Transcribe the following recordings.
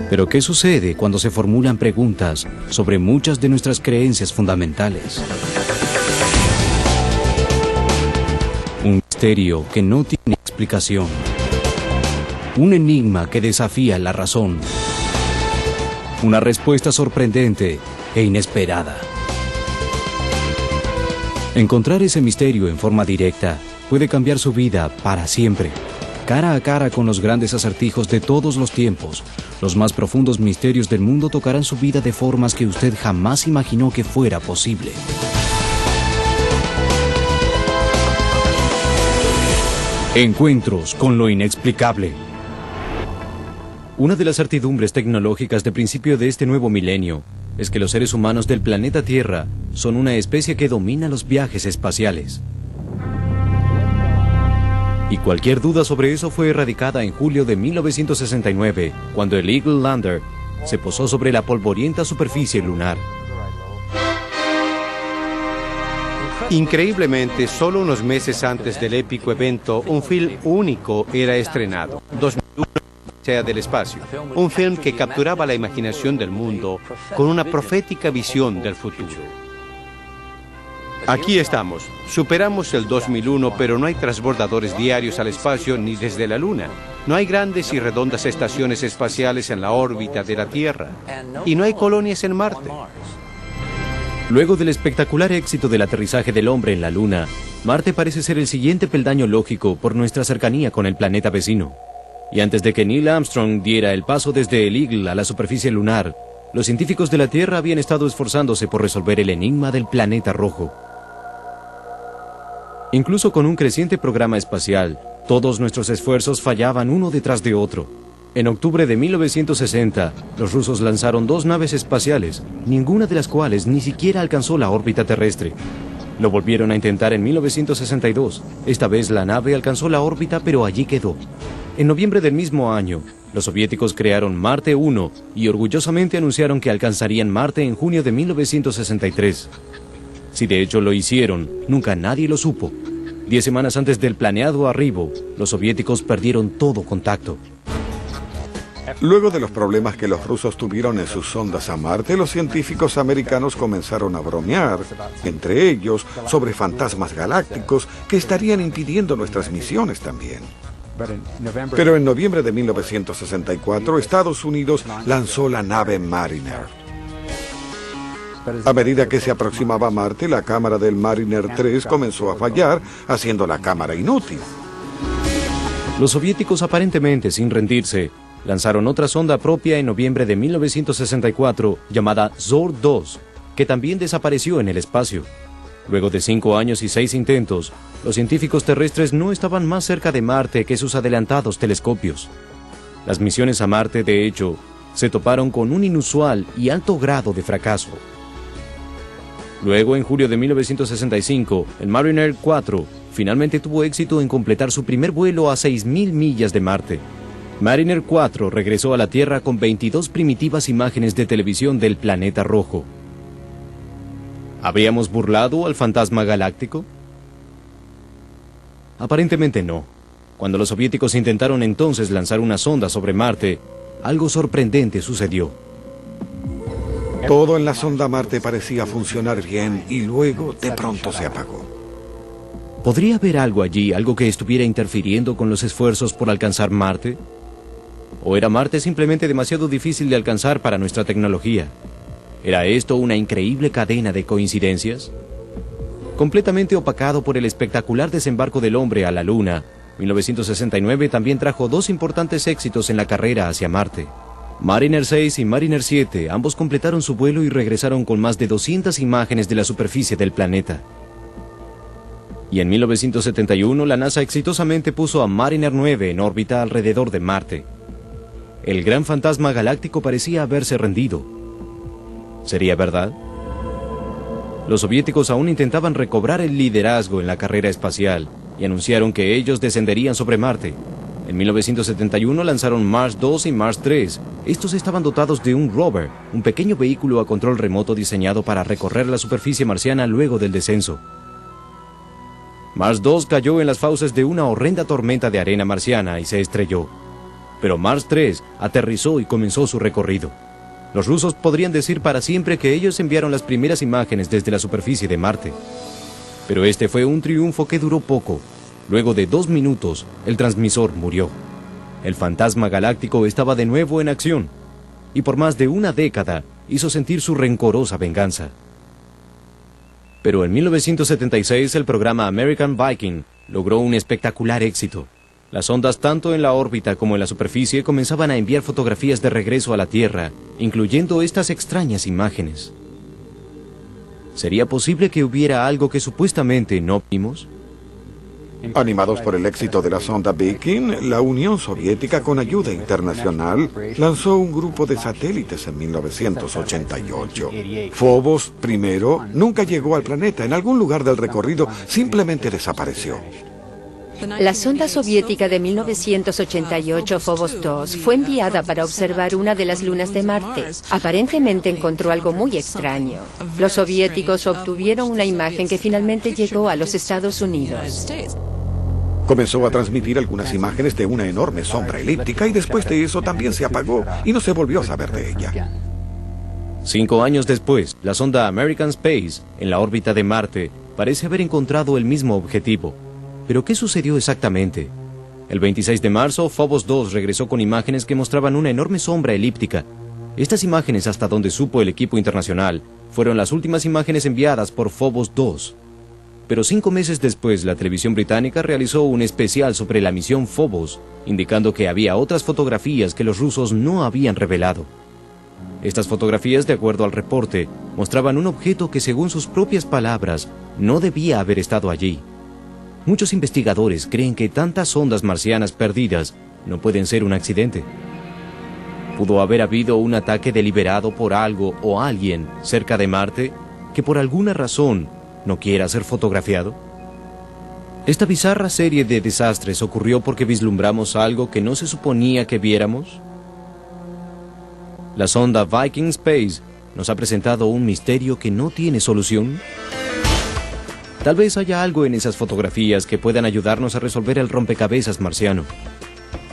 Pero ¿qué sucede cuando se formulan preguntas sobre muchas de nuestras creencias fundamentales? Un misterio que no tiene explicación. Un enigma que desafía la razón. Una respuesta sorprendente e inesperada. Encontrar ese misterio en forma directa puede cambiar su vida para siempre. Cara a cara con los grandes acertijos de todos los tiempos, los más profundos misterios del mundo tocarán su vida de formas que usted jamás imaginó que fuera posible. Encuentros con lo inexplicable. Una de las certidumbres tecnológicas de principio de este nuevo milenio es que los seres humanos del planeta Tierra son una especie que domina los viajes espaciales. Y cualquier duda sobre eso fue erradicada en julio de 1969, cuando el Eagle Lander se posó sobre la polvorienta superficie lunar. Increíblemente, solo unos meses antes del épico evento, un film único era estrenado, 2001 Odisea del espacio, un film que capturaba la imaginación del mundo con una profética visión del futuro. Aquí estamos, superamos el 2001, pero no hay transbordadores diarios al espacio ni desde la Luna. No hay grandes y redondas estaciones espaciales en la órbita de la Tierra. Y no hay colonias en Marte. Luego del espectacular éxito del aterrizaje del hombre en la Luna, Marte parece ser el siguiente peldaño lógico por nuestra cercanía con el planeta vecino. Y antes de que Neil Armstrong diera el paso desde el Eagle a la superficie lunar, los científicos de la Tierra habían estado esforzándose por resolver el enigma del planeta rojo. Incluso con un creciente programa espacial, todos nuestros esfuerzos fallaban uno detrás de otro. En octubre de 1960, los rusos lanzaron 2 naves espaciales, ninguna de las cuales ni siquiera alcanzó la órbita terrestre. Lo volvieron a intentar en 1962. Esta vez la nave alcanzó la órbita, pero allí quedó. En noviembre del mismo año, los soviéticos crearon Marte 1 y orgullosamente anunciaron que alcanzarían Marte en junio de 1963. Si de hecho lo hicieron, nunca nadie lo supo. 10 semanas antes del planeado arribo, los soviéticos perdieron todo contacto. Luego de los problemas que los rusos tuvieron en sus sondas a Marte, los científicos americanos comenzaron a bromear, entre ellos, sobre fantasmas galácticos que estarían impidiendo nuestras misiones también. Pero en noviembre de 1964, Estados Unidos lanzó la nave Mariner. A medida que se aproximaba a Marte, la cámara del Mariner 3 comenzó a fallar, haciendo la cámara inútil. Los soviéticos, aparentemente sin rendirse, lanzaron otra sonda propia en noviembre de 1964 llamada Zorn-2, que también desapareció en el espacio. Luego de 5 años y 6 intentos, los científicos terrestres no estaban más cerca de Marte que sus adelantados telescopios. Las misiones a Marte, de hecho, se toparon con un inusual y alto grado de fracaso. Luego, en julio de 1965, el Mariner 4 finalmente tuvo éxito en completar su primer vuelo a 6.000 millas de Marte. Mariner 4 regresó a la Tierra con 22 primitivas imágenes de televisión del planeta rojo. ¿Habríamos burlado al fantasma galáctico? Aparentemente no. Cuando los soviéticos intentaron entonces lanzar una sonda sobre Marte, algo sorprendente sucedió. Todo en la sonda Marte parecía funcionar bien y luego de pronto se apagó. ¿Podría haber algo allí, algo que estuviera interfiriendo con los esfuerzos por alcanzar Marte? ¿O era Marte simplemente demasiado difícil de alcanzar para nuestra tecnología? ¿Era esto una increíble cadena de coincidencias? Completamente opacado por el espectacular desembarco del hombre a la Luna, 1969 también trajo 2 importantes éxitos en la carrera hacia Marte. Mariner 6 y Mariner 7 ambos completaron su vuelo y regresaron con más de 200 imágenes de la superficie del planeta. Y en 1971 la NASA exitosamente puso a Mariner 9 en órbita alrededor de Marte. El gran fantasma galáctico parecía haberse rendido. ¿Sería verdad? Los soviéticos aún intentaban recobrar el liderazgo en la carrera espacial y anunciaron que ellos descenderían sobre Marte. En 1971 lanzaron Mars 2 y Mars 3. Estos estaban dotados de un rover, un pequeño vehículo a control remoto diseñado para recorrer la superficie marciana luego del descenso. Mars 2 cayó en las fauces de una horrenda tormenta de arena marciana y se estrelló. Pero Mars 3 aterrizó y comenzó su recorrido. Los rusos podrían decir para siempre que ellos enviaron las primeras imágenes desde la superficie de Marte. Pero este fue un triunfo que duró poco. Luego de 2 minutos, el transmisor murió. El fantasma galáctico estaba de nuevo en acción, y por más de una década hizo sentir su rencorosa venganza. Pero en 1976 el programa American Viking logró un espectacular éxito. Las ondas tanto en la órbita como en la superficie comenzaban a enviar fotografías de regreso a la Tierra, incluyendo estas extrañas imágenes. ¿Sería posible que hubiera algo que supuestamente no vimos? Animados por el éxito de la sonda Viking, la Unión Soviética, con ayuda internacional, lanzó un grupo de satélites en 1988. Phobos, primero, nunca llegó al planeta. En algún lugar del recorrido simplemente desapareció. La sonda soviética de 1988, Phobos 2, fue enviada para observar una de las lunas de Marte. Aparentemente encontró algo muy extraño. Los soviéticos obtuvieron una imagen que finalmente llegó a los Estados Unidos. Comenzó a transmitir algunas imágenes de una enorme sombra elíptica y después de eso también se apagó y no se volvió a saber de ella. 5 años después, la sonda American Space, en la órbita de Marte, parece haber encontrado el mismo objetivo. ¿Pero qué sucedió exactamente? El 26 de marzo, Phobos 2 regresó con imágenes que mostraban una enorme sombra elíptica. Estas imágenes, hasta donde supo el equipo internacional, fueron las últimas imágenes enviadas por Phobos 2. Pero 5 meses después, la televisión británica realizó un especial sobre la misión Phobos, indicando que había otras fotografías que los rusos no habían revelado. Estas fotografías, de acuerdo al reporte, mostraban un objeto que, según sus propias palabras, no debía haber estado allí. Muchos investigadores creen que tantas ondas marcianas perdidas no pueden ser un accidente. ¿Pudo haber habido un ataque deliberado por algo o alguien cerca de Marte que por alguna razón no quiera ser fotografiado? ¿Esta bizarra serie de desastres ocurrió porque vislumbramos algo que no se suponía que viéramos? La sonda Viking Space nos ha presentado un misterio que no tiene solución. Tal vez haya algo en esas fotografías que puedan ayudarnos a resolver el rompecabezas marciano.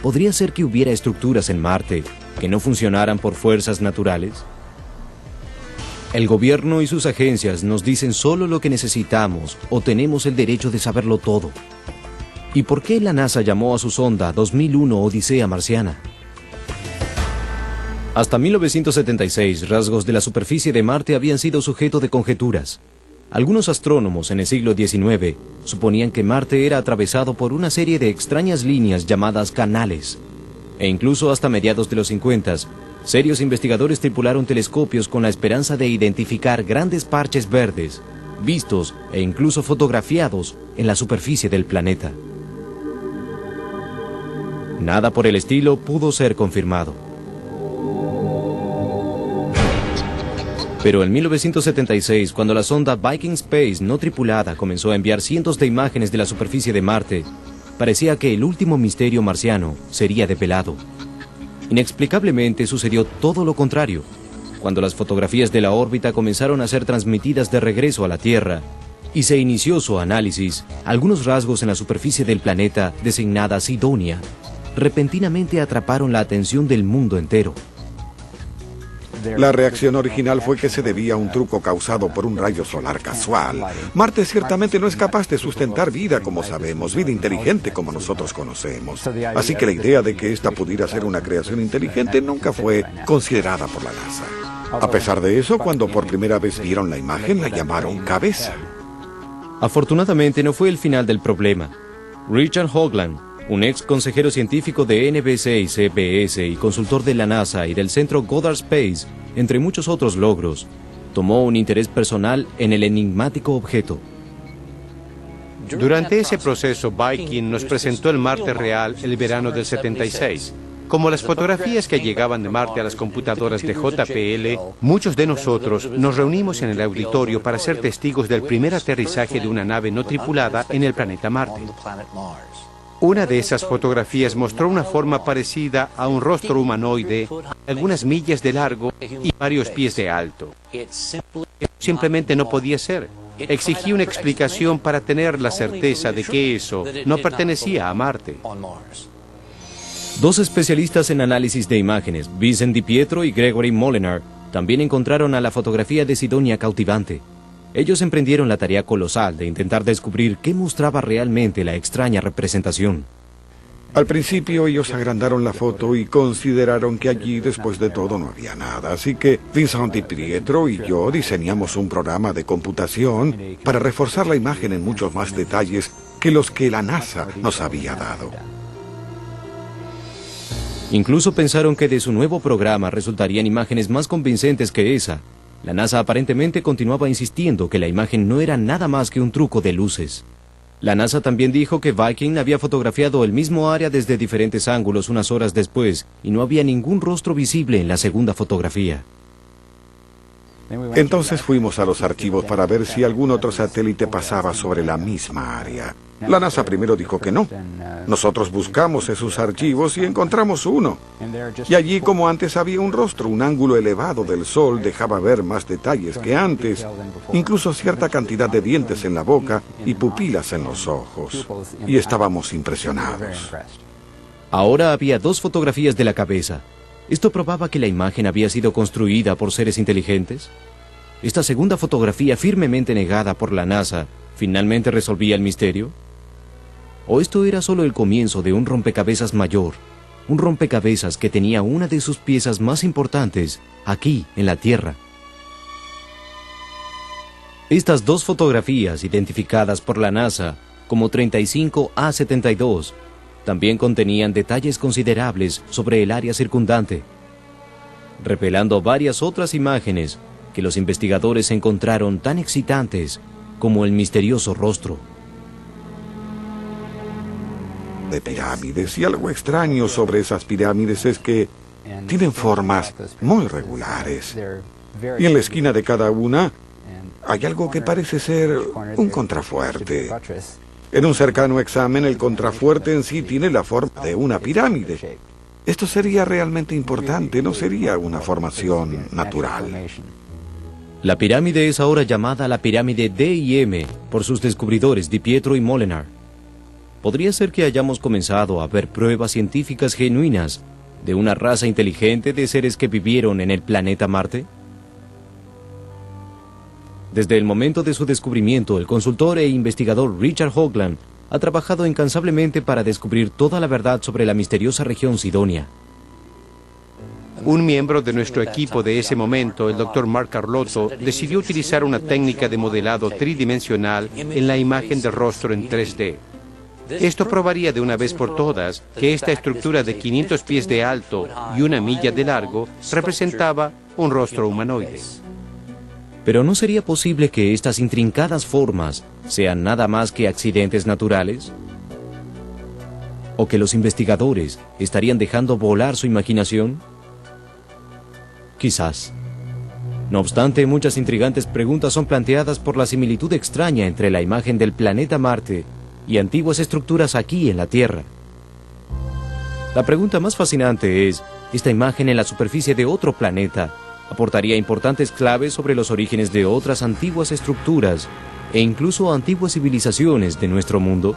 ¿Podría ser que hubiera estructuras en Marte que no funcionaran por fuerzas naturales? El gobierno y sus agencias nos dicen solo lo que necesitamos o tenemos el derecho de saberlo todo. ¿Y por qué la NASA llamó a su sonda 2001 Odisea Marciana? Hasta 1976, rasgos de la superficie de Marte habían sido sujeto de conjeturas. Algunos astrónomos en el siglo XIX suponían que Marte era atravesado por una serie de extrañas líneas llamadas canales. E incluso hasta mediados de los 50, serios investigadores tripularon telescopios con la esperanza de identificar grandes parches verdes, vistos e incluso fotografiados en la superficie del planeta. Nada por el estilo pudo ser confirmado. Pero en 1976, cuando la sonda Viking Space no tripulada comenzó a enviar cientos de imágenes de la superficie de Marte, parecía que el último misterio marciano sería develado. Inexplicablemente sucedió todo lo contrario. Cuando las fotografías de la órbita comenzaron a ser transmitidas de regreso a la Tierra y se inició su análisis, algunos rasgos en la superficie del planeta, designada Sidonia, repentinamente atraparon la atención del mundo entero. La reacción original fue que se debía a un truco causado por un rayo solar casual. Marte ciertamente no es capaz de sustentar vida como sabemos, vida inteligente como nosotros conocemos. Así que la idea de que esta pudiera ser una creación inteligente nunca fue considerada por la NASA. A pesar de eso, cuando por primera vez vieron la imagen, la llamaron cabeza. Afortunadamente no fue el final del problema. Richard Hoagland, un ex consejero científico de NBC y CBS y consultor de la NASA y del centro Goddard Space, entre muchos otros logros, tomó un interés personal en el enigmático objeto. Durante ese proceso, Viking nos presentó el Marte real el verano del 76. Como las fotografías que llegaban de Marte a las computadoras de JPL, muchos de nosotros nos reunimos en el auditorio para ser testigos del primer aterrizaje de una nave no tripulada en el planeta Marte. Una de esas fotografías mostró una forma parecida a un rostro humanoide, algunas millas de largo y varios pies de alto. Simplemente no podía ser. Exigí una explicación para tener la certeza de que eso no pertenecía a Marte. Dos especialistas en análisis de imágenes, Vincent Di Pietro y Gregory Molinar, también encontraron a la fotografía de Sidonia cautivante. Ellos emprendieron la tarea colosal de intentar descubrir qué mostraba realmente la extraña representación. Al principio ellos agrandaron la foto y consideraron que allí después de todo no había nada, así que Vincent Di Pietro y yo diseñamos un programa de computación para reforzar la imagen en muchos más detalles que los que la NASA nos había dado. Incluso pensaron que de su nuevo programa resultarían imágenes más convincentes que esa. La NASA aparentemente continuaba insistiendo que la imagen no era nada más que un truco de luces. La NASA también dijo que Viking había fotografiado el mismo área desde diferentes ángulos unas horas después y no había ningún rostro visible en la segunda fotografía. Entonces fuimos a los archivos para ver si algún otro satélite pasaba sobre la misma área. La NASA primero dijo que no. Nosotros buscamos esos archivos y encontramos uno. Y allí, como antes, había un rostro. Un ángulo elevado del sol dejaba ver más detalles que antes, incluso cierta cantidad de dientes en la boca y pupilas en los ojos. Y estábamos impresionados. Ahora había dos fotografías de la cabeza. ¿Esto probaba que la imagen había sido construida por seres inteligentes? Esta segunda fotografía, firmemente negada por la NASA, ¿finalmente resolvía el misterio? ¿O esto era solo el comienzo de un rompecabezas mayor? Un rompecabezas que tenía una de sus piezas más importantes aquí, en la Tierra. Estas dos fotografías, identificadas por la NASA como 35A72, también contenían detalles considerables sobre el área circundante, revelando varias otras imágenes que los investigadores encontraron tan excitantes como el misterioso rostro. De pirámides, y algo extraño sobre esas pirámides es que tienen formas muy regulares. Y en la esquina de cada una hay algo que parece ser un contrafuerte. En un cercano examen, el contrafuerte en sí tiene la forma de una pirámide. Esto sería realmente importante, no sería una formación natural. La pirámide es ahora llamada la pirámide D y M por sus descubridores Di Pietro y Molinar. ¿Podría ser que hayamos comenzado a ver pruebas científicas genuinas de una raza inteligente de seres que vivieron en el planeta Marte? Desde el momento de su descubrimiento, el consultor e investigador Richard Hoagland ha trabajado incansablemente para descubrir toda la verdad sobre la misteriosa región Sidonia. Un miembro de nuestro equipo de ese momento, el Dr. Mark Carlotto, decidió utilizar una técnica de modelado tridimensional en la imagen del rostro en 3D. Esto probaría de una vez por todas que esta estructura de 500 pies de alto y 1 milla de largo representaba un rostro humanoide. ¿Pero no sería posible que estas intrincadas formas sean nada más que accidentes naturales? ¿O que los investigadores estarían dejando volar su imaginación? Quizás. No obstante, muchas intrigantes preguntas son planteadas por la similitud extraña entre la imagen del planeta Marte y antiguas estructuras aquí en la Tierra. La pregunta más fascinante es, ¿esta imagen en la superficie de otro planeta aportaría importantes claves sobre los orígenes de otras antiguas estructuras e incluso antiguas civilizaciones de nuestro mundo?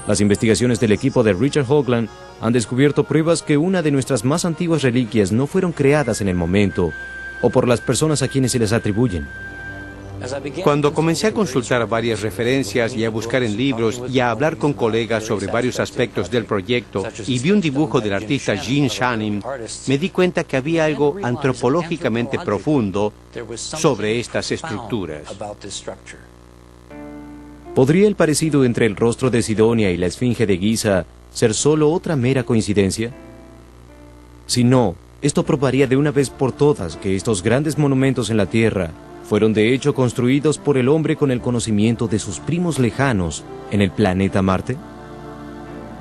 Las investigaciones del equipo de Richard Hoagland han descubierto pruebas que una de nuestras más antiguas reliquias no fueron creadas en el momento o por las personas a quienes se les atribuyen. Cuando comencé a consultar varias referencias y a buscar en libros y a hablar con colegas sobre varios aspectos del proyecto y vi un dibujo del artista Gene Shanim, me di cuenta que había algo antropológicamente profundo sobre estas estructuras. ¿Podría el parecido entre el rostro de Sidonia y la esfinge de Giza ser solo otra mera coincidencia? Si no, esto probaría de una vez por todas que estos grandes monumentos en la Tierra fueron de hecho construidos por el hombre con el conocimiento de sus primos lejanos en el planeta Marte.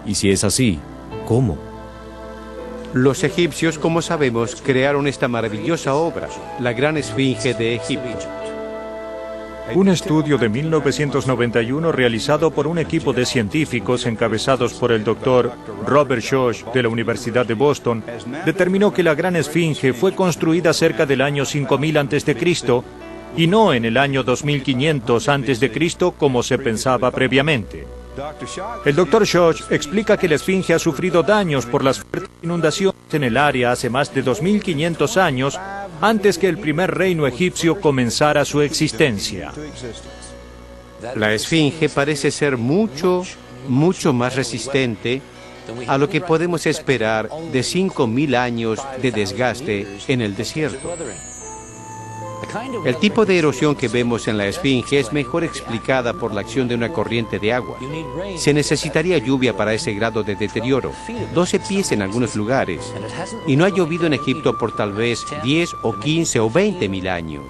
Y si es así, ¿cómo? Los egipcios, como sabemos, crearon esta maravillosa obra, la Gran Esfinge de Egipto. Un estudio de 1991 realizado por un equipo de científicos encabezados por el doctor Robert Schoch de la Universidad de Boston determinó que la Gran Esfinge fue construida cerca del año 5000 a.C. y no en el año 2500 a.C. como se pensaba previamente. El Dr. Schoch explica que la Esfinge ha sufrido daños por las fuertes inundaciones en el área hace más de 2500 años, antes que el primer reino egipcio comenzara su existencia. La Esfinge parece ser mucho más resistente a lo que podemos esperar de 5000 años de desgaste en el desierto. El tipo de erosión que vemos en la Esfinge es mejor explicada por la acción de una corriente de agua. Se necesitaría lluvia para ese grado de deterioro, 12 pies en algunos lugares, y no ha llovido en Egipto por tal vez 10 o 15 o 20 mil años.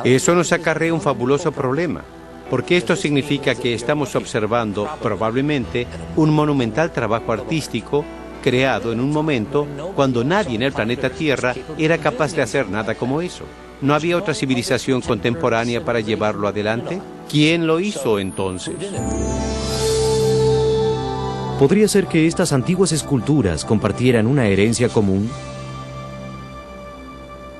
Eso nos acarrea un fabuloso problema, porque esto significa que estamos observando, probablemente, un monumental trabajo artístico creado en un momento cuando nadie en el planeta Tierra era capaz de hacer nada como eso. ¿No había otra civilización contemporánea para llevarlo adelante? ¿Quién lo hizo entonces? ¿Podría ser que estas antiguas esculturas compartieran una herencia común?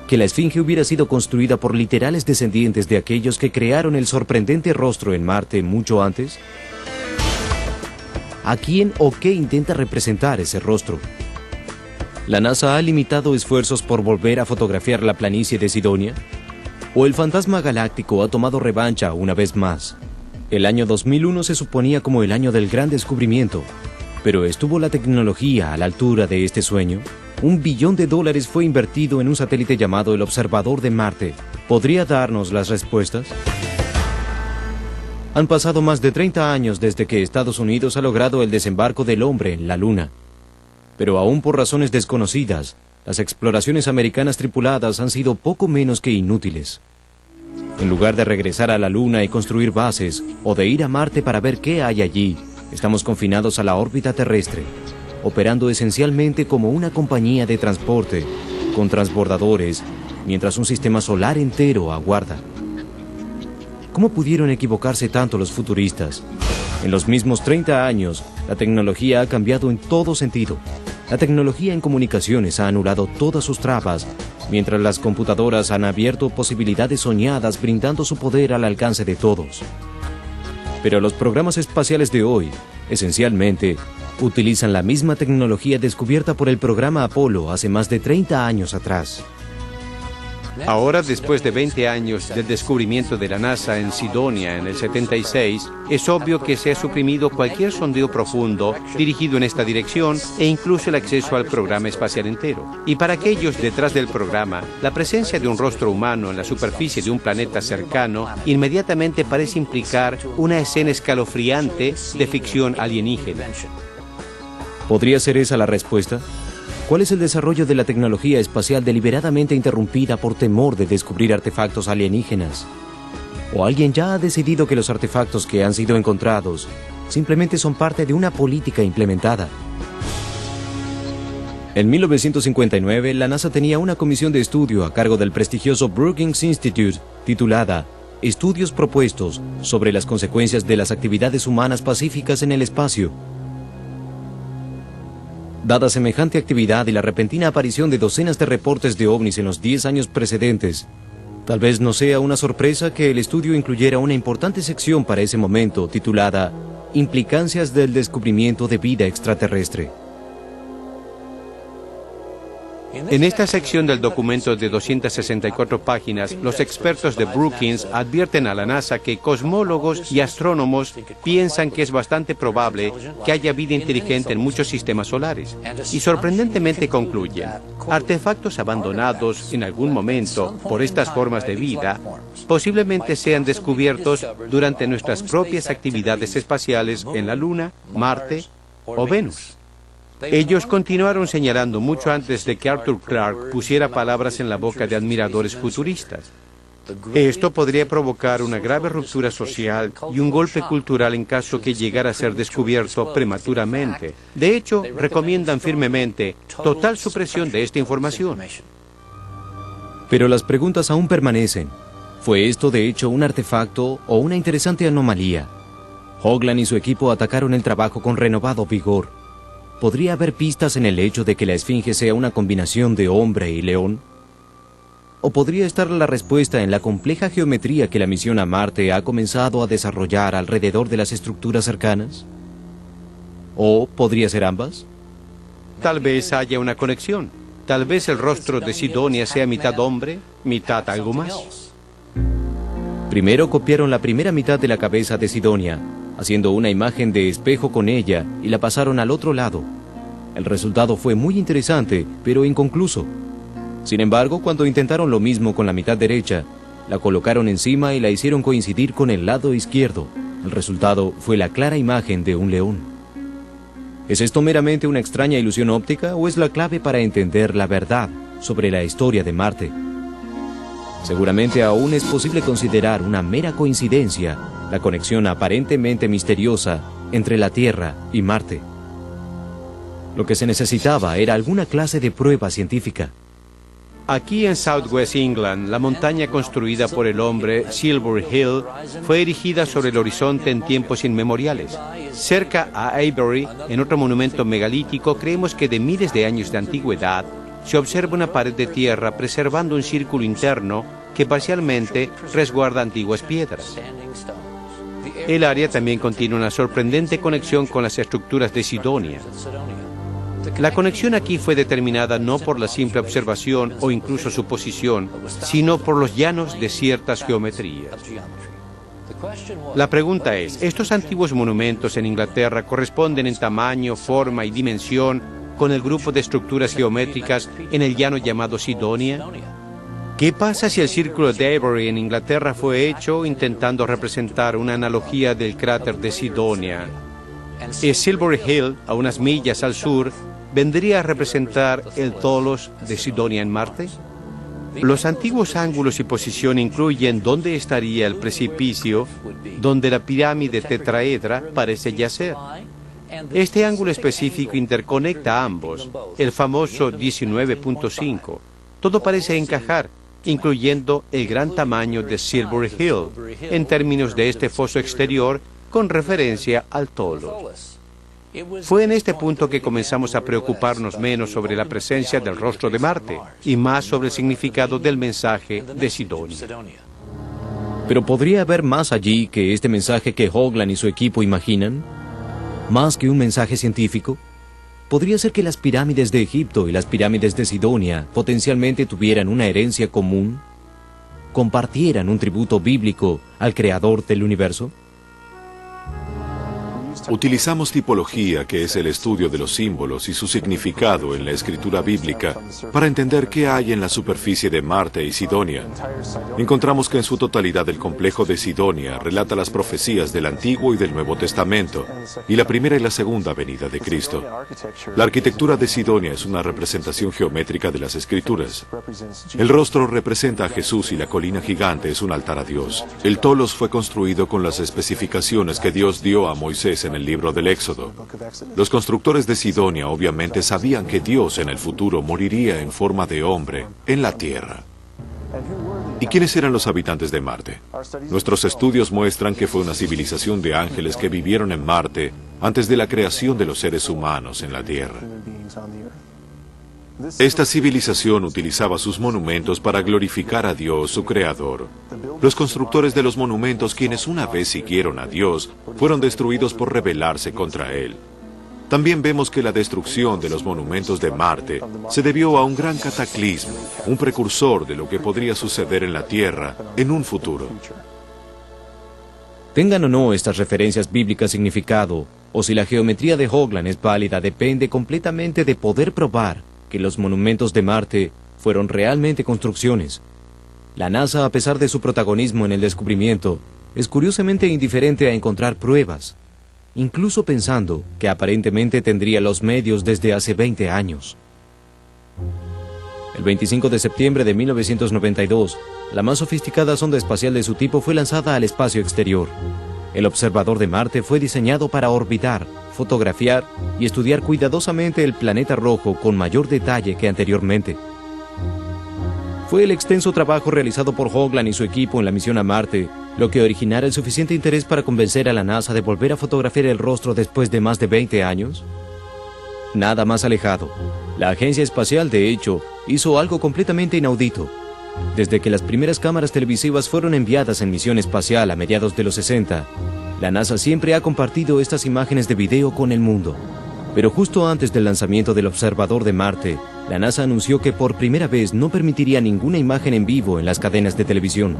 ¿Que la Esfinge hubiera sido construida por literales descendientes de aquellos que crearon el sorprendente rostro en Marte mucho antes? ¿A quién o qué intenta representar ese rostro? ¿La NASA ha limitado esfuerzos por volver a fotografiar la planicie de Sidonia? ¿O el fantasma galáctico ha tomado revancha una vez más? El año 2001 se suponía como el año del gran descubrimiento, pero ¿estuvo la tecnología a la altura de este sueño? $1 billón fue invertido en un satélite llamado el Observador de Marte. ¿Podría darnos las respuestas? Han pasado más de 30 años desde que Estados Unidos ha logrado el desembarco del hombre en la Luna. Pero aún por razones desconocidas, las exploraciones americanas tripuladas han sido poco menos que inútiles. En lugar de regresar a la Luna y construir bases, o de ir a Marte para ver qué hay allí, estamos confinados a la órbita terrestre, operando esencialmente como una compañía de transporte, con transbordadores, mientras un sistema solar entero aguarda. ¿Cómo pudieron equivocarse tanto los futuristas? En los mismos 30 años, la tecnología ha cambiado en todo sentido. La tecnología en comunicaciones ha anulado todas sus trabas, mientras las computadoras han abierto posibilidades soñadas brindando su poder al alcance de todos. Pero los programas espaciales de hoy, esencialmente, utilizan la misma tecnología descubierta por el programa Apolo hace más de 30 años atrás. Ahora, después de 20 años del descubrimiento de la NASA en Sidonia en el 76, es obvio que se ha suprimido cualquier sondeo profundo dirigido en esta dirección e incluso el acceso al programa espacial entero. Y para aquellos detrás del programa, la presencia de un rostro humano en la superficie de un planeta cercano inmediatamente parece implicar una escena escalofriante de ficción alienígena. ¿Podría ser esa la respuesta? ¿Cuál es el desarrollo de la tecnología espacial deliberadamente interrumpida por temor de descubrir artefactos alienígenas? ¿O alguien ya ha decidido que los artefactos que han sido encontrados simplemente son parte de una política implementada? En 1959, la NASA tenía una comisión de estudio a cargo del prestigioso Brookings Institute titulada Estudios propuestos sobre las consecuencias de las actividades humanas pacíficas en el espacio. Dada semejante actividad y la repentina aparición de docenas de reportes de ovnis en los 10 años precedentes, tal vez no sea una sorpresa que el estudio incluyera una importante sección para ese momento titulada Implicancias del descubrimiento de vida extraterrestre. En esta sección del documento de 264 páginas, los expertos de Brookings advierten a la NASA que cosmólogos y astrónomos piensan que es bastante probable que haya vida inteligente en muchos sistemas solares. Y sorprendentemente concluyen, artefactos abandonados en algún momento por estas formas de vida posiblemente sean descubiertos durante nuestras propias actividades espaciales en la Luna, Marte o Venus. Ellos continuaron señalando mucho antes de que Arthur Clarke pusiera palabras en la boca de admiradores futuristas. Esto podría provocar una grave ruptura social y un golpe cultural en caso que llegara a ser descubierto prematuramente. De hecho, recomiendan firmemente total supresión de esta información. Pero las preguntas aún permanecen. ¿Fue esto de hecho un artefacto o una interesante anomalía? Hoagland y su equipo atacaron el trabajo con renovado vigor. ¿Podría haber pistas en el hecho de que la Esfinge sea una combinación de hombre y león? ¿O podría estar la respuesta en la compleja geometría que la misión a Marte ha comenzado a desarrollar alrededor de las estructuras cercanas? ¿O podría ser ambas? Tal vez haya una conexión. Tal vez el rostro de Sidonia sea mitad hombre, mitad algo más. Primero copiaron la primera mitad de la cabeza de Sidonia, haciendo una imagen de espejo con ella y la pasaron al otro lado. El resultado fue muy interesante, pero inconcluso. Sin embargo, cuando intentaron lo mismo con la mitad derecha, la colocaron encima y la hicieron coincidir con el lado izquierdo. El resultado fue la clara imagen de un león. ¿Es esto meramente una extraña ilusión óptica o es la clave para entender la verdad sobre la historia de Marte? Seguramente aún es posible considerar una mera coincidencia la conexión aparentemente misteriosa entre la Tierra y Marte. Lo que se necesitaba era alguna clase de prueba científica. Aquí en Southwest England, la montaña construida por el hombre, Silver Hill, fue erigida sobre el horizonte en tiempos inmemoriales. Cerca a Avebury, en otro monumento megalítico, creemos que de miles de años de antigüedad, se observa una pared de tierra preservando un círculo interno que parcialmente resguarda antiguas piedras. El área también contiene una sorprendente conexión con las estructuras de Sidonia. La conexión aquí fue determinada no por la simple observación o incluso suposición, sino por los llanos de ciertas geometrías. La pregunta es, ¿estos antiguos monumentos en Inglaterra corresponden en tamaño, forma y dimensión con el grupo de estructuras geométricas en el llano llamado Sidonia? ¿Qué pasa si el círculo de Avebury en Inglaterra fue hecho intentando representar una analogía del cráter de Sidonia? ¿Y Silver Hill, a unas millas al sur, vendría a representar el Tholos de Sidonia en Marte? Los antiguos ángulos y posición incluyen dónde estaría el precipicio donde la pirámide tetraedra parece yacer. Este ángulo específico interconecta a ambos, el famoso 19.5. Todo parece encajar, incluyendo el gran tamaño de Silver Hill, en términos de este foso exterior con referencia al Tholos. Fue en este punto que comenzamos a preocuparnos menos sobre la presencia del rostro de Marte y más sobre el significado del mensaje de Sidonia. ¿Pero podría haber más allí que este mensaje que Hoagland y su equipo imaginan? ¿Más que un mensaje científico? ¿Podría ser que las pirámides de Egipto y las pirámides de Sidonia potencialmente tuvieran una herencia común? ¿Compartieran un tributo bíblico al creador del universo? Utilizamos tipología, que es el estudio de los símbolos y su significado en la escritura bíblica, para entender qué hay en la superficie de Marte y Sidonia. Encontramos que en su totalidad el complejo de Sidonia relata las profecías del Antiguo y del Nuevo Testamento, y la primera y la segunda venida de Cristo. La arquitectura de Sidonia es una representación geométrica de las Escrituras. El rostro representa a Jesús y la colina gigante es un altar a Dios. El Tholos fue construido con las especificaciones que Dios dio a Moisés en el libro del Éxodo. Los constructores de Sidonia obviamente sabían que Dios en el futuro moriría en forma de hombre en la tierra. ¿Y quiénes eran los habitantes de Marte? Nuestros estudios muestran que fue una civilización de ángeles que vivieron en Marte antes de la creación de los seres humanos en la tierra. Esta civilización utilizaba sus monumentos para glorificar a Dios, su creador. Los constructores de los monumentos, quienes una vez siguieron a Dios, fueron destruidos por rebelarse contra Él. También vemos que la destrucción de los monumentos de Marte se debió a un gran cataclismo, un precursor de lo que podría suceder en la Tierra en un futuro. Tengan o no estas referencias bíblicas significado, o si la geometría de Hoagland es válida, depende completamente de poder probar que los monumentos de Marte fueron realmente construcciones. La NASA, a pesar de su protagonismo en el descubrimiento, es curiosamente indiferente a encontrar pruebas, incluso pensando que aparentemente tendría los medios desde hace 20 años. El 25 de septiembre de 1992, la más sofisticada sonda espacial de su tipo fue lanzada al espacio exterior. El observador de Marte fue diseñado para orbitar, fotografiar y estudiar cuidadosamente el planeta rojo con mayor detalle que anteriormente. Fue el extenso trabajo realizado por Hoagland y su equipo en la misión a Marte lo que originara el suficiente interés para convencer a la NASA de volver a fotografiar el rostro después de más de 20 años. Nada más alejado. La agencia espacial, de hecho, hizo algo completamente inaudito. Desde que las primeras cámaras televisivas fueron enviadas en misión espacial a mediados de los 60, la NASA siempre ha compartido estas imágenes de video con el mundo. Pero justo antes del lanzamiento del observador de Marte, la NASA anunció que por primera vez no permitiría ninguna imagen en vivo en las cadenas de televisión.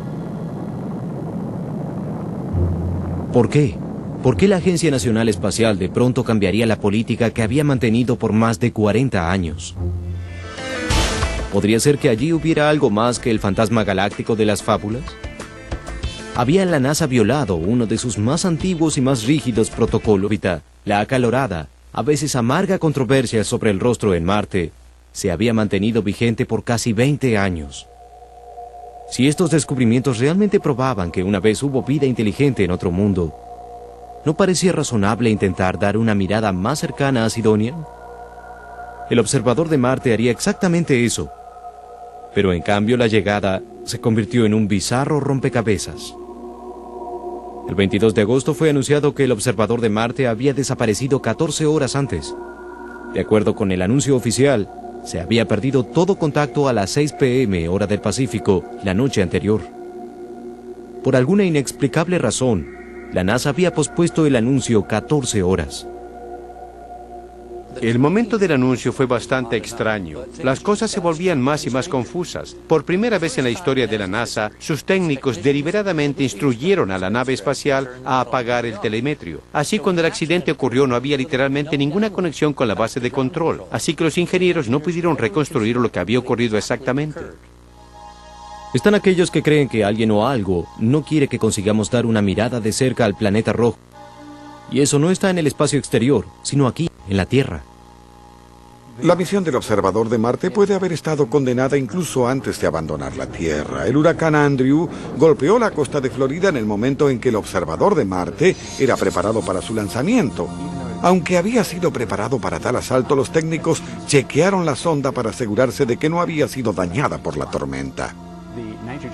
¿Por qué? ¿Por qué la Agencia Nacional Espacial de pronto cambiaría la política que había mantenido por más de 40 años? ¿Podría ser que allí hubiera algo más que el fantasma galáctico de las fábulas? ¿Había la NASA violado uno de sus más antiguos y más rígidos protocolos? La acalorada, a veces amarga controversia sobre el rostro en Marte se había mantenido vigente por casi 20 años. Si estos descubrimientos realmente probaban que una vez hubo vida inteligente en otro mundo, ¿no parecía razonable intentar dar una mirada más cercana a Sidonia? El observador de Marte haría exactamente eso, pero en cambio la llegada se convirtió en un bizarro rompecabezas. El 22 de agosto fue anunciado que el observador de Marte había desaparecido 14 horas antes. De acuerdo con el anuncio oficial, se había perdido todo contacto a las 6 p.m. hora del Pacífico la noche anterior. Por alguna inexplicable razón, la NASA había pospuesto el anuncio 14 horas. El momento del anuncio fue bastante extraño. Las cosas se volvían más y más confusas. Por primera vez en la historia de la NASA, sus técnicos deliberadamente instruyeron a la nave espacial a apagar el telemetrio. Así, cuando el accidente ocurrió, no había literalmente ninguna conexión con la base de control. Así que los ingenieros no pudieron reconstruir lo que había ocurrido exactamente. Están aquellos que creen que alguien o algo no quiere que consigamos dar una mirada de cerca al planeta rojo. Y eso no está en el espacio exterior, sino aquí, en la Tierra. La misión del observador de Marte puede haber estado condenada incluso antes de abandonar la Tierra. El huracán Andrew golpeó la costa de Florida en el momento en que el observador de Marte era preparado para su lanzamiento. Aunque había sido preparado para tal asalto, los técnicos chequearon la sonda para asegurarse de que no había sido dañada por la tormenta.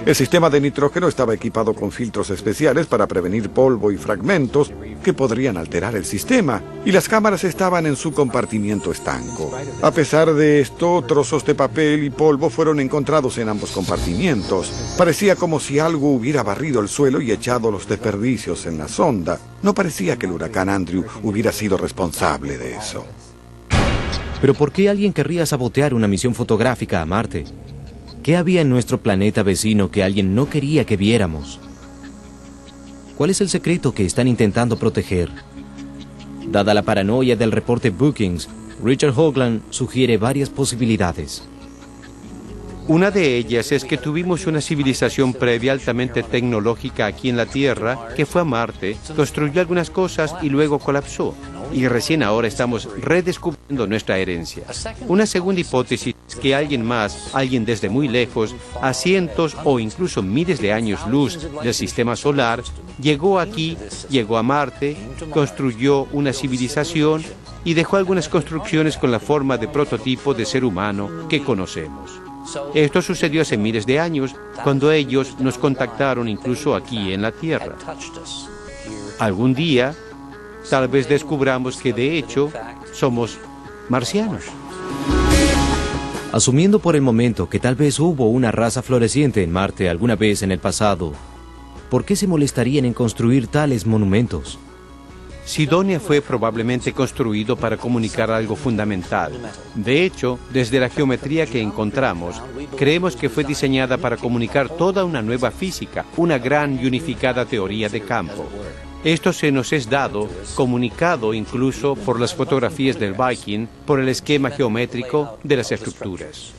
El sistema de nitrógeno estaba equipado con filtros especiales para prevenir polvo y fragmentos que podrían alterar el sistema, y las cámaras estaban en su compartimiento estanco. A pesar de esto, trozos de papel y polvo fueron encontrados en ambos compartimientos. Parecía como si algo hubiera barrido el suelo y echado los desperdicios en la sonda. No parecía que el huracán Andrew hubiera sido responsable de eso. ¿Pero por qué alguien querría sabotear una misión fotográfica a Marte? ¿Qué había en nuestro planeta vecino que alguien no quería que viéramos? ¿Cuál es el secreto que están intentando proteger? Dada la paranoia del reporte Brookings, Richard Hoagland sugiere varias posibilidades. Una de ellas es que tuvimos una civilización previa altamente tecnológica aquí en la Tierra, que fue a Marte, construyó algunas cosas y luego colapsó. Y recién ahora estamos redescubriendo nuestra herencia. Una segunda hipótesis es que alguien más, alguien desde muy lejos, a cientos o incluso miles de años luz del sistema solar, llegó aquí, llegó a Marte, construyó una civilización y dejó algunas construcciones con la forma de prototipo de ser humano que conocemos. Esto sucedió hace miles de años, cuando ellos nos contactaron incluso aquí en la Tierra. Algún día, tal vez descubramos que de hecho somos marcianos. Asumiendo por el momento que tal vez hubo una raza floreciente en Marte alguna vez en el pasado, ¿por qué se molestarían en construir tales monumentos? Sidonia fue probablemente construido para comunicar algo fundamental. De hecho, desde la geometría que encontramos, creemos que fue diseñada para comunicar toda una nueva física, una gran y unificada teoría de campo. Esto se nos es dado, comunicado incluso por las fotografías del Viking, por el esquema geométrico de las estructuras.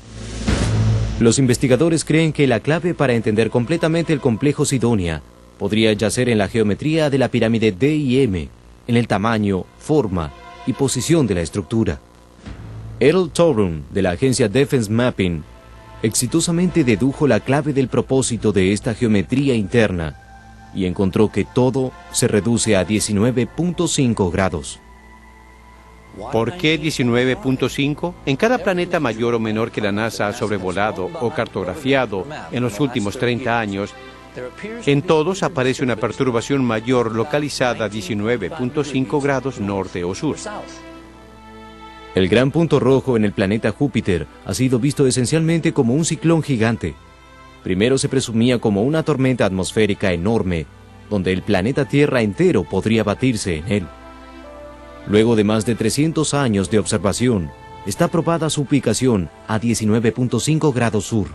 Los investigadores creen que la clave para entender completamente el complejo Sidonia podría yacer en la geometría de la pirámide D y M, en el tamaño, forma y posición de la estructura. Errol Torun, de la agencia Defense Mapping, exitosamente dedujo la clave del propósito de esta geometría interna y encontró que todo se reduce a 19.5 grados. ¿Por qué 19.5? En cada planeta mayor o menor que la NASA ha sobrevolado o cartografiado en los últimos 30 años, en todos aparece una perturbación mayor localizada a 19.5 grados norte o sur. El gran punto rojo en el planeta Júpiter ha sido visto esencialmente como un ciclón gigante. Primero se presumía como una tormenta atmosférica enorme, donde el planeta Tierra entero podría batirse en él. Luego de más de 300 años de observación, está probada su ubicación a 19.5 grados sur.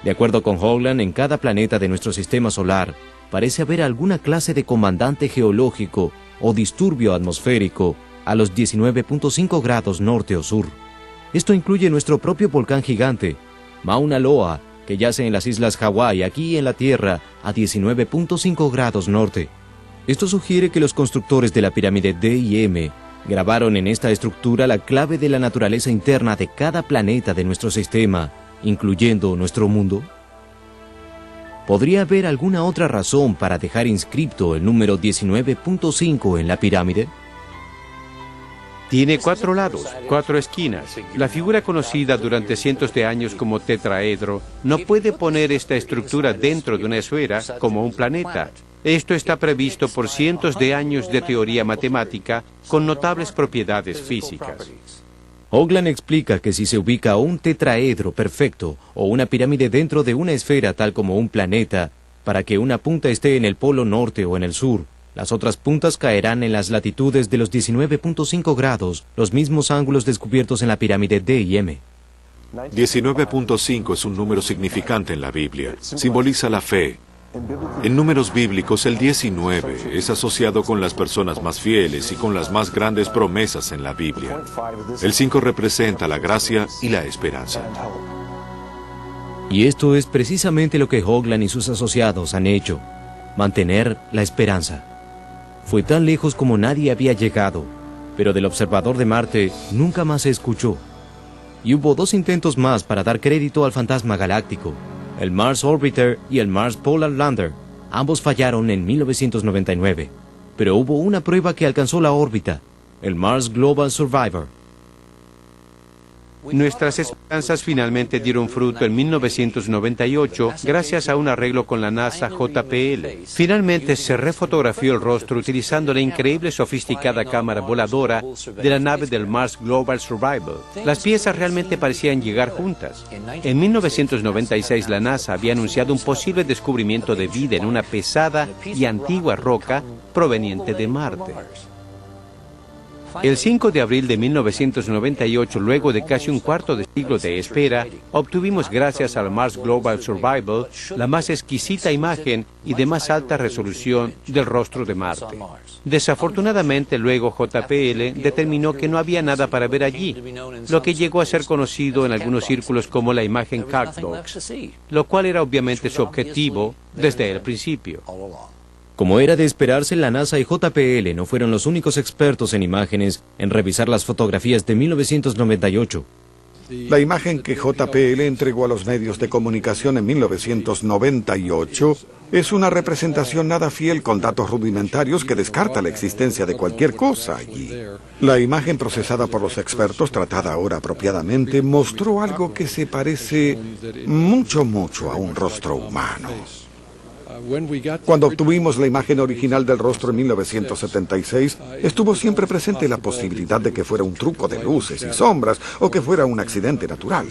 De acuerdo con Hoagland, en cada planeta de nuestro sistema solar parece haber alguna clase de comandante geológico o disturbio atmosférico a los 19.5 grados norte o sur. Esto incluye nuestro propio volcán gigante, Mauna Loa, que yace en las islas Hawái, aquí en la Tierra, a 19.5 grados norte. Esto sugiere que los constructores de la pirámide D y M grabaron en esta estructura la clave de la naturaleza interna de cada planeta de nuestro sistema, incluyendo nuestro mundo. ¿Podría haber alguna otra razón para dejar inscripto el número 19.5 en la pirámide? Tiene 4 lados, 4 esquinas. La figura conocida durante cientos de años como tetraedro no puede poner esta estructura dentro de una esfera como un planeta. Esto está previsto por cientos de años de teoría matemática con notables propiedades físicas. Hoagland explica que si se ubica un tetraedro perfecto o una pirámide dentro de una esfera tal como un planeta, para que una punta esté en el polo norte o en el sur, las otras puntas caerán en las latitudes de los 19.5 grados, los mismos ángulos descubiertos en la pirámide D y M. 19.5 es un número significante en la Biblia. Simboliza la fe. En números bíblicos, el 19 es asociado con las personas más fieles y con las más grandes promesas en la Biblia. El 5 representa la gracia y la esperanza. Y esto es precisamente lo que Hoagland y sus asociados han hecho: mantener la esperanza. Fue tan lejos como nadie había llegado, pero del observador de Marte nunca más se escuchó. Y hubo 2 intentos más para dar crédito al fantasma galáctico: el Mars Orbiter y el Mars Polar Lander. Ambos fallaron en 1999, pero hubo una prueba que alcanzó la órbita: el Mars Global Survivor. Nuestras esperanzas finalmente dieron fruto en 1998 gracias a un arreglo con la NASA JPL. Finalmente se refotografió el rostro utilizando la increíble sofisticada cámara voladora de la nave del Mars Global Survivor. Las piezas realmente parecían llegar juntas. En 1996 la NASA había anunciado un posible descubrimiento de vida en una pesada y antigua roca proveniente de Marte. El 5 de abril de 1998, luego de casi un cuarto de siglo de espera, obtuvimos gracias al Mars Global Survival la más exquisita imagen y de más alta resolución del rostro de Marte. Desafortunadamente, luego JPL determinó que no había nada para ver allí, lo que llegó a ser conocido en algunos círculos como la imagen Cagdox, lo cual era obviamente su objetivo desde el principio. Como era de esperarse, la NASA y JPL no fueron los únicos expertos en imágenes en revisar las fotografías de 1998. La imagen que JPL entregó a los medios de comunicación en 1998 es una representación nada fiel con datos rudimentarios que descarta la existencia de cualquier cosa allí. La imagen procesada por los expertos, tratada ahora apropiadamente, mostró algo que se parece mucho a un rostro humano. Cuando obtuvimos la imagen original del rostro en 1976, estuvo siempre presente la posibilidad de que fuera un truco de luces y sombras o que fuera un accidente natural.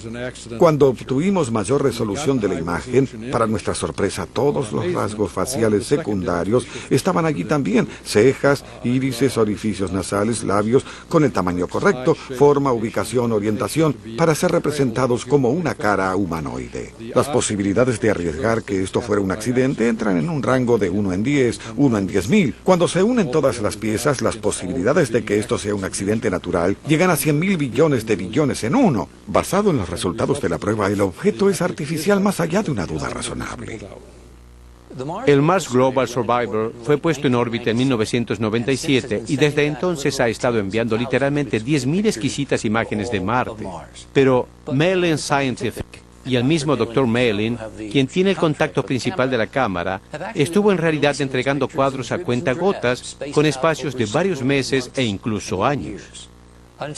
Cuando obtuvimos mayor resolución de la imagen, para nuestra sorpresa, todos los rasgos faciales secundarios estaban allí también: cejas, írises, orificios nasales, labios, con el tamaño correcto, forma, ubicación, orientación, para ser representados como una cara humanoide. Las posibilidades de arriesgar que esto fuera un accidente entran en un rango de 1 en 10, 1 en 10.000. Cuando se unen todas las piezas, las posibilidades de que esto sea un accidente natural llegan a 100.000 billones de billones en 1. Basado en los resultados de la prueba, el objeto es artificial más allá de una duda razonable. El Mars Global Survivor fue puesto en órbita en 1997 y desde entonces ha estado enviando literalmente 10.000 exquisitas imágenes de Marte. Pero Merlin Scientific y el mismo Dr. Merlin, quien tiene el contacto principal de la cámara, estuvo en realidad entregando cuadros a cuentagotas con espacios de varios meses e incluso años.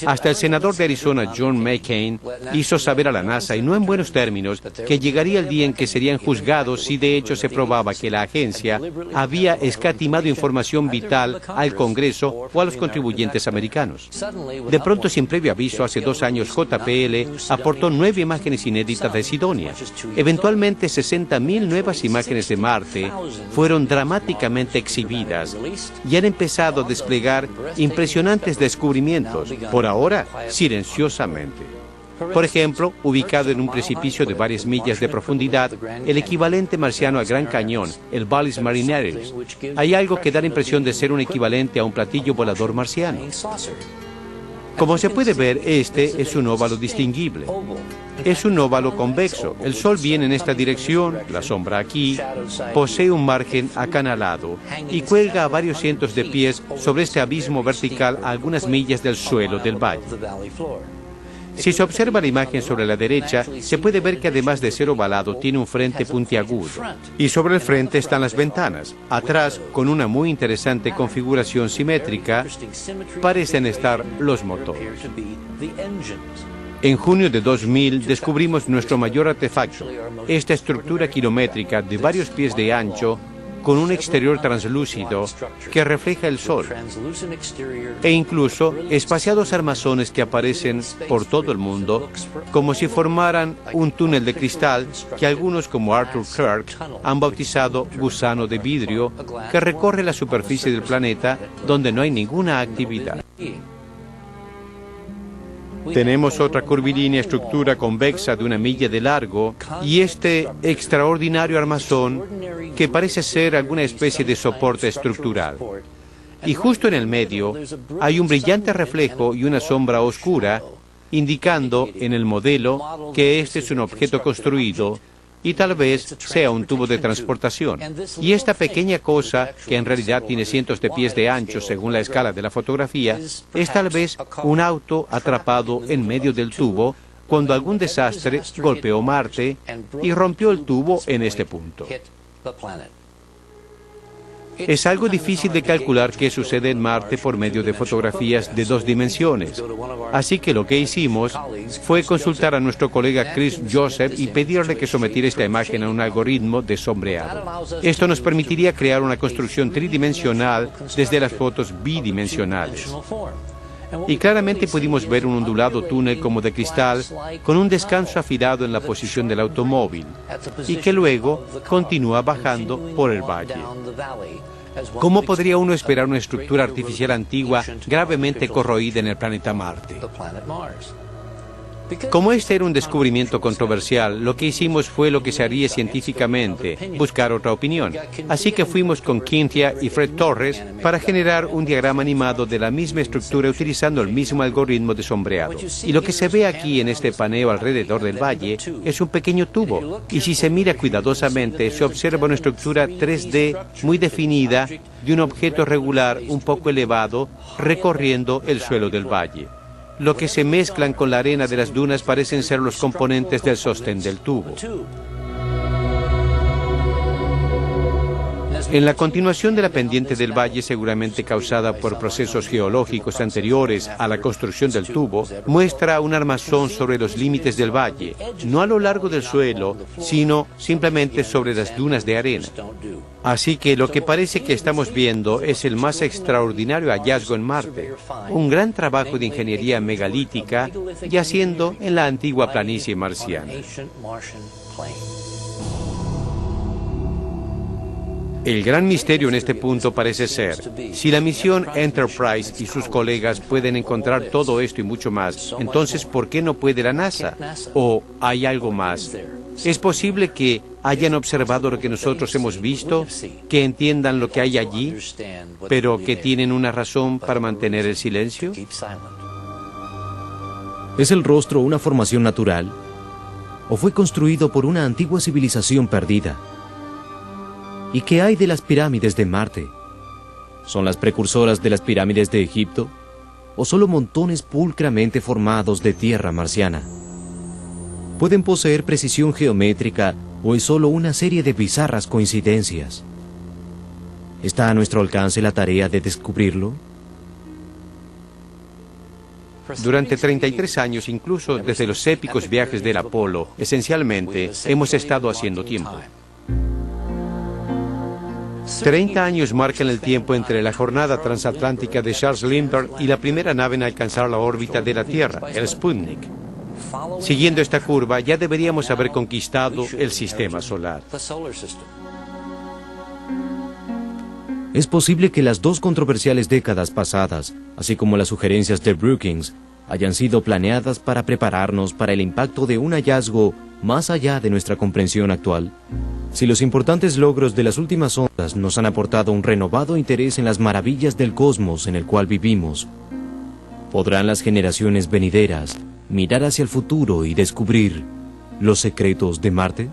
Hasta el senador de Arizona, John McCain, hizo saber a la NASA, y no en buenos términos, que llegaría el día en que serían juzgados si de hecho se probaba que la agencia había escatimado información vital al Congreso o a los contribuyentes americanos. De pronto, sin previo aviso, hace 2 años JPL aportó 9 imágenes inéditas de Sidonia. Eventualmente, 60.000 nuevas imágenes de Marte fueron dramáticamente exhibidas y han empezado a desplegar impresionantes descubrimientos, por ahora silenciosamente. Por ejemplo, ubicado en un precipicio de varias millas de profundidad, el equivalente marciano al Gran Cañón, el Valles Marineris, hay algo que da la impresión de ser un equivalente a un platillo volador marciano. Como se puede ver, este es un óvalo distinguible. Es un óvalo convexo. El Sol viene en esta dirección, la sombra aquí, posee un margen acanalado y cuelga a varios cientos de pies sobre este abismo vertical a algunas millas del suelo del valle. Si se observa la imagen sobre la derecha, se puede ver que además de ser ovalado, tiene un frente puntiagudo. Y sobre el frente están las ventanas. Atrás, con una muy interesante configuración simétrica, parecen estar los motores. En junio de 2000 descubrimos nuestro mayor artefacto, esta estructura kilométrica de varios pies de ancho, con un exterior translúcido que refleja el sol, e incluso espaciados armazones que aparecen por todo el mundo como si formaran un túnel de cristal que algunos, como Arthur Clarke, han bautizado gusano de vidrio, que recorre la superficie del planeta donde no hay ninguna actividad. Tenemos otra curvilínea estructura convexa de 1 milla de largo y este extraordinario armazón que parece ser alguna especie de soporte estructural. Y justo en el medio hay un brillante reflejo y una sombra oscura, indicando en el modelo que este es un objeto construido y tal vez sea un tubo de transportación. Y esta pequeña cosa, que en realidad tiene cientos de pies de ancho según la escala de la fotografía, es tal vez un auto atrapado en medio del tubo cuando algún desastre golpeó Marte y rompió el tubo en este punto. Es algo difícil de calcular qué sucede en Marte por medio de fotografías de 2 dimensiones. Así que lo que hicimos fue consultar a nuestro colega Chris Joseph y pedirle que sometiera esta imagen a un algoritmo de sombreado. Esto nos permitiría crear una construcción tridimensional desde las fotos bidimensionales. Y claramente pudimos ver un ondulado túnel como de cristal con un descanso afilado en la posición del automóvil y que luego continúa bajando por el valle. ¿Cómo podría uno esperar una estructura artificial antigua gravemente corroída en el planeta Marte? Como este era un descubrimiento controversial, lo que hicimos fue lo que se haría científicamente, buscar otra opinión. Así que fuimos con Cynthia y Fred Torres para generar un diagrama animado de la misma estructura utilizando el mismo algoritmo de sombreado. Y lo que se ve aquí en este paneo alrededor del valle es un pequeño tubo. Y si se mira cuidadosamente, se observa una estructura 3D muy definida de un objeto regular un poco elevado recorriendo el suelo del valle. Lo que se mezclan con la arena de las dunas parecen ser los componentes del sostén del tubo. En la continuación de la pendiente del valle, seguramente causada por procesos geológicos anteriores a la construcción del tubo, muestra un armazón sobre los límites del valle, no a lo largo del suelo, sino simplemente sobre las dunas de arena. Así que lo que parece que estamos viendo es el más extraordinario hallazgo en Marte, un gran trabajo de ingeniería megalítica yaciendo en la antigua planicie marciana. El gran misterio en este punto parece ser, si la misión Enterprise y sus colegas pueden encontrar todo esto y mucho más, entonces ¿por qué no puede la NASA? ¿O hay algo más? ¿Es posible que hayan observado lo que nosotros hemos visto, que entiendan lo que hay allí, pero que tienen una razón para mantener el silencio? ¿Es el rostro una formación natural? ¿O fue construido por una antigua civilización perdida? ¿Y qué hay de las pirámides de Marte? ¿Son las precursoras de las pirámides de Egipto? ¿O solo montones pulcramente formados de tierra marciana? ¿Pueden poseer precisión geométrica o es solo una serie de bizarras coincidencias? ¿Está a nuestro alcance la tarea de descubrirlo? Durante 33 años, incluso desde los épicos viajes del Apolo, esencialmente hemos estado haciendo tiempo. 30 años marcan el tiempo entre la jornada transatlántica de Charles Lindbergh y la primera nave en alcanzar la órbita de la Tierra, el Sputnik. Siguiendo esta curva, ya deberíamos haber conquistado el sistema solar. Es posible que las dos controversiales décadas pasadas, así como las sugerencias de Brookings, hayan sido planeadas para prepararnos para el impacto de un hallazgo más allá de nuestra comprensión actual. Si los importantes logros de las últimas ondas nos han aportado un renovado interés en las maravillas del cosmos en el cual vivimos, ¿podrán las generaciones venideras mirar hacia el futuro y descubrir los secretos de Marte?